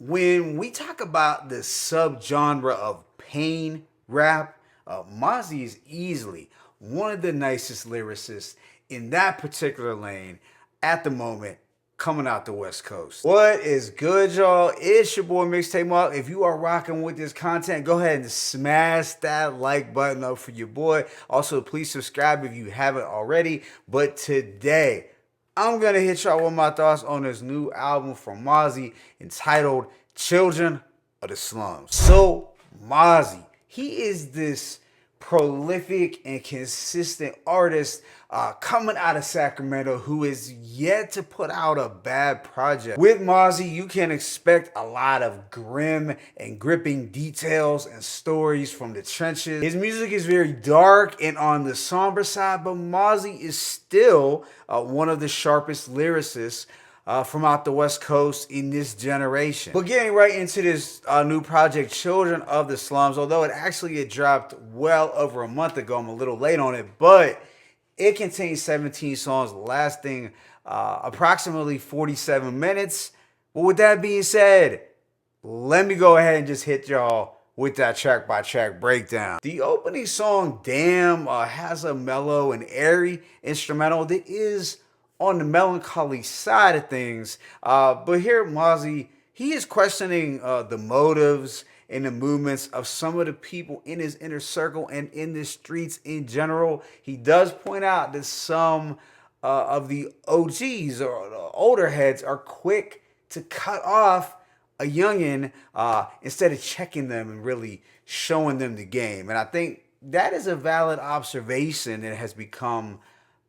When we talk about the subgenre of pain rap, Mozzy is easily one of the nicest lyricists in that particular lane at the moment coming out the West Coast. What is good, y'all? It's your boy Mixtape Mark. If you are rocking with this content, go ahead and smash that like button up for your boy. Also, please subscribe if you haven't already. But today, I'm going to hit y'all with my thoughts on this new album from Mozzy entitled Children of the Slums. So, Mozzy, he is this prolific and consistent artist coming out of Sacramento who is yet to put out a bad project. With Mozzy, you can expect a lot of grim and gripping details and stories from the trenches. His music is very dark and on the somber side, but Mozzy is still one of the sharpest lyricists from out the West Coast in this generation. But getting right into this new project, Children of the Slums, although it dropped well over a month ago, I'm a little late on it, but it contains 17 songs lasting approximately 47 minutes. But with that being said, let me go ahead and just hit y'all with that track by track breakdown. The opening song, Damn, has a mellow and airy instrumental that is on the melancholy side of things. But here, Mozzy, he is questioning the motives and the movements of some of the people in his inner circle and in the streets in general. He does point out that some of the OGs or the older heads are quick to cut off a youngin instead of checking them and really showing them the game. And I think that is a valid observation that has become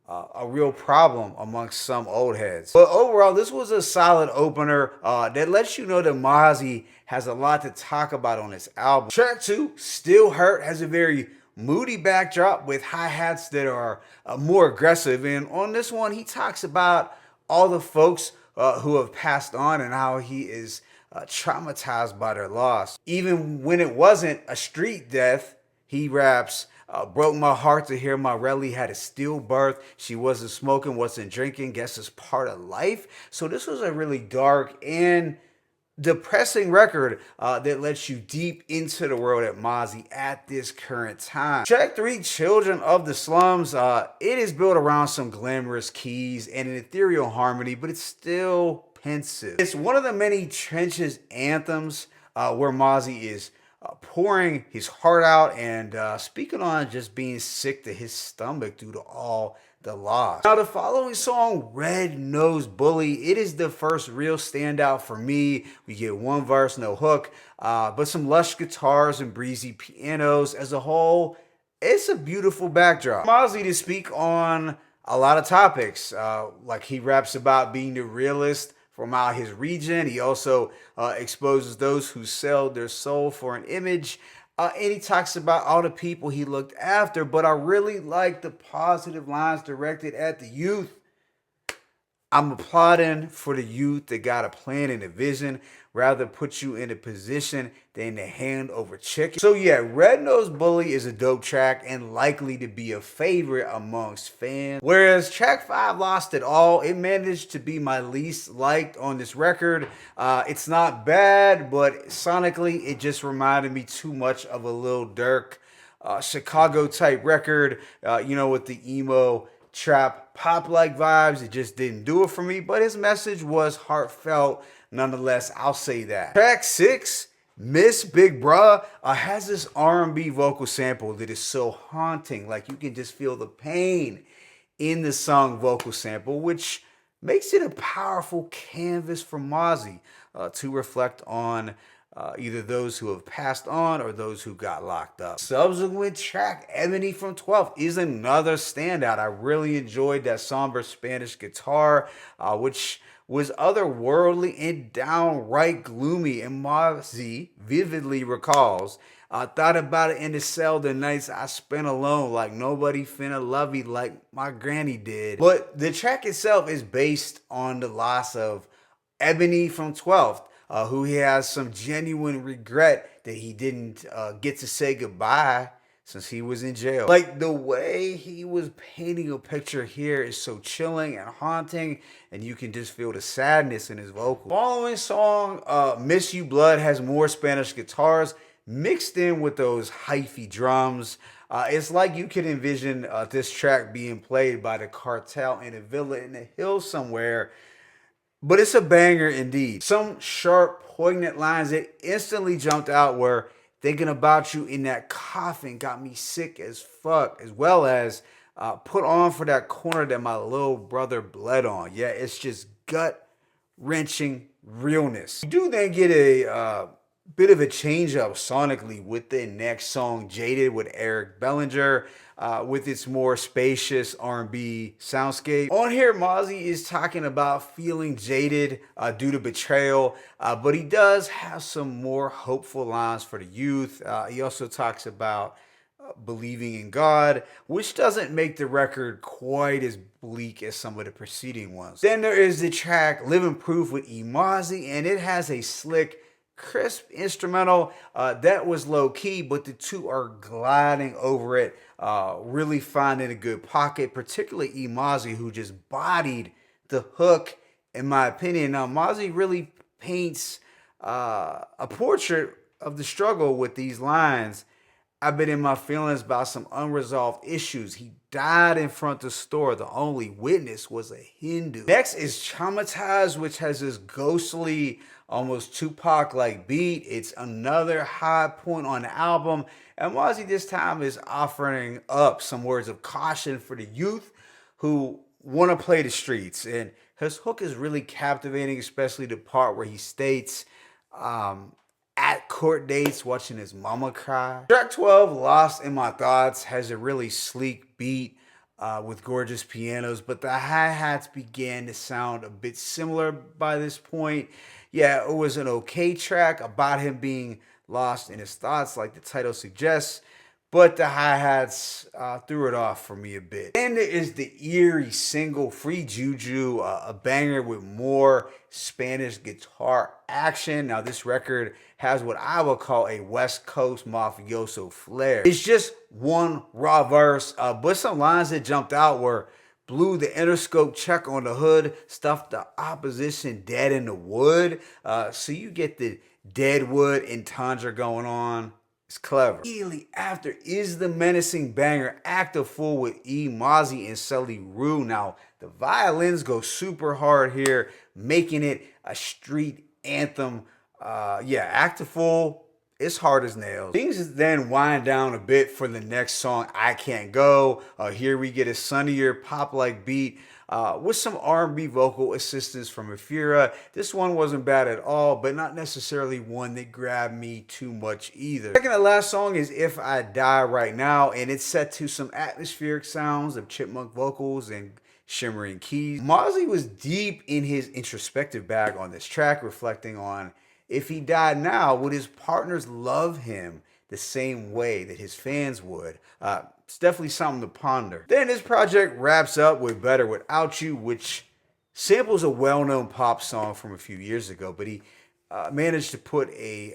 a real problem amongst some old heads. But overall, this was a solid opener that lets you know that Mozzy has a lot to talk about on this album. Track 2, Still Hurt, has a very moody backdrop with hi-hats that are more aggressive. And on this one, he talks about all the folks who have passed on and how he is traumatized by their loss. Even when it wasn't a street death, he raps, broke my heart to hear my Relly had a stillbirth. She wasn't smoking, wasn't drinking. Guess it's part of life. So this was a really dark and depressing record that lets you deep into the world at Mozzy at this current time. Track 3, Children of the Slums. It is built around some glamorous keys and an ethereal harmony, but it's still pensive. It's one of the many trenches anthems where Mozzy is pouring his heart out and speaking on just being sick to his stomach due to all the loss. Now, the following song, Red Nosed Bully, it is the first real standout for me. We get one verse, no hook, but some lush guitars and breezy pianos. As a whole, it's a beautiful backdrop. Mozzy to speak on a lot of topics, like he raps about being the realist from out his region. He also exposes those who sell their soul for an image. And he talks about all the people he looked after. But I really like the positive lines directed at the youth. I'm applauding for the youth that got a plan and a vision, rather put you in a position than to hand over chicken. So yeah, Red Nosed Bully is a dope track and likely to be a favorite amongst fans. Whereas track 5, Lost It All, it managed to be my least liked on this record. It's not bad, but sonically it just reminded me too much of a Lil Durk Chicago type record, with the emo trap pop like vibes. It just didn't do it for me, but his message was heartfelt nonetheless. I'll say that. Track 6, Miss Big Bruh, has this R&B vocal sample that is so haunting. Like, you can just feel the pain in the song vocal sample, which makes it a powerful canvas for Mozzy to reflect on either those who have passed on or those who got locked up. Subsequent track, Ebony from 12th, is another standout. I really enjoyed that somber Spanish guitar, which was otherworldly and downright gloomy. And Mozzy vividly recalls, I thought about it in the cell the nights I spent alone, like nobody finna love me like my granny did. But the track itself is based on the loss of Ebony from 12th. Who he has some genuine regret that he didn't get to say goodbye since he was in jail. Like the way he was painting a picture here is so chilling and haunting, and you can just feel the sadness in his vocal. Following song, Miss You Blood, has more Spanish guitars mixed in with those hyphy drums. It's like you could envision this track being played by the cartel in a villa in the hills somewhere, but it's a banger indeed. Some sharp, poignant lines that instantly jumped out were thinking about you in that coffin got me sick as fuck, as well as put on for that corner that my little brother bled on. Yeah, it's just gut wrenching realness. You do then get a bit of a change up sonically with the next song, Jaded, with Eric Bellinger, with its more spacious R&B soundscape. On here, Mozzy is talking about feeling jaded due to betrayal, but he does have some more hopeful lines for the youth. He also talks about believing in God, which doesn't make the record quite as bleak as some of the preceding ones. Then there is the track Living Proof with Mozzy, and it has a slick, crisp instrumental that was low key, but the two are gliding over it, really finding a good pocket, particularly Mozzy, who just bodied the hook, in my opinion. Now, Mozzy really paints a portrait of the struggle with these lines. I've been in my feelings about some unresolved issues. He died in front of the store. The only witness was a Hindu. Next is Traumatized, which has this ghostly, almost Tupac-like beat. It's another high point on the album. And Mozzy this time is offering up some words of caution for the youth who want to play the streets. And his hook is really captivating, especially the part where he states, at court dates, watching his mama cry. Track 12, Lost in My Thoughts, has a really sleek beat with gorgeous pianos, but the hi-hats began to sound a bit similar by this point. Yeah, it was an okay track about him being lost in his thoughts, like the title suggests, but the hi-hats threw it off for me a bit. Then there is the eerie single Free Juju, a banger with more Spanish guitar action. Now this record has what I would call a West Coast mafioso flair. It's just one raw verse, but some lines that jumped out were blew the Interscope check on the hood, stuffed the opposition dead in the wood. So you get the Deadwood entendre going on. It's clever. Immediately after is the menacing banger Act a Fool with Mozzy and Sully Rue. Now, the violins go super hard here, making it a street anthem. Yeah, Act a Fool, it's hard as nails. Things then wind down a bit for the next song, I Can't Go. Here we get a sunnier pop-like beat with some R&B vocal assistance from Afira. This one wasn't bad at all, but not necessarily one that grabbed me too much either. Second to last song is If I Die Right Now, and it's set to some atmospheric sounds of chipmunk vocals and shimmering keys. Mozzy was deep in his introspective bag on this track, reflecting on if he died now, would his partners love him the same way that his fans would? It's definitely something to ponder. Then this project wraps up with Better Without You, which samples a well-known pop song from a few years ago, but he managed to put a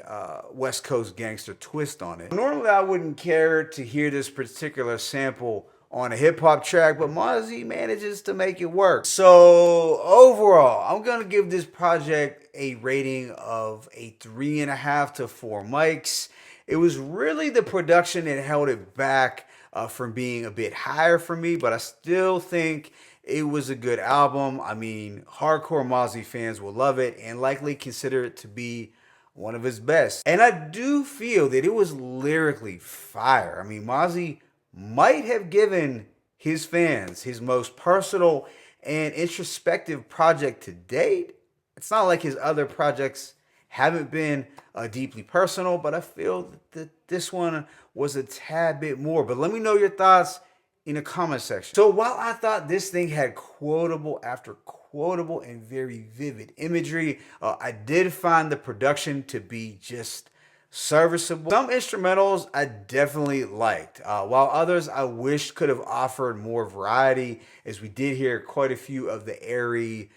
West Coast gangster twist on it. Normally, I wouldn't care to hear this particular sample on a hip-hop track, but Mozzy manages to make it work. So overall, I'm gonna give this project a rating of a 3.5 to 4 mics. It was really the production that held it back from being a bit higher for me, but I still think it was a good album. I mean, hardcore Mozzy fans will love it and likely consider it to be one of his best. And I do feel that it was lyrically fire. I mean, Mozzy might have given his fans his most personal and introspective project to date. It's not like his other projects haven't been deeply personal, but I feel that this one was a tad bit more. But let me know your thoughts in the comment section. So while I thought this thing had quotable after quotable and very vivid imagery, I did find the production to be just serviceable. Some instrumentals I definitely liked, while others I wish could have offered more variety, as we did hear quite a few of the airy,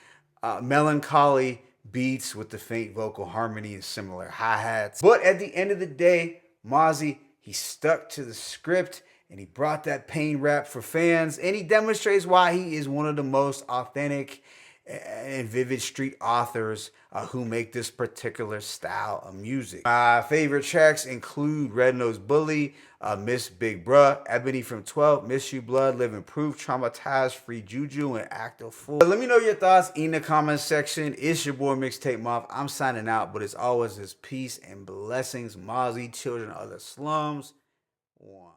melancholy beats with the faint vocal harmony and similar hi-hats. But at the end of the day, Mozzy, He stuck to the script and he brought that pain rap for fans, and he demonstrates why he is one of the most authentic and vivid street authors who make this particular style of music. My favorite tracks include Red Nose Bully, Miss Big Bruh, Ebony from 12, Miss You Blood, Living Proof, Traumatized, Free Juju, and Act a Fool. Let me know your thoughts in the comment section. It's your boy Mixtape Moth. I'm signing out, but as always, is peace and blessings. Mozzy, children of the slums. One.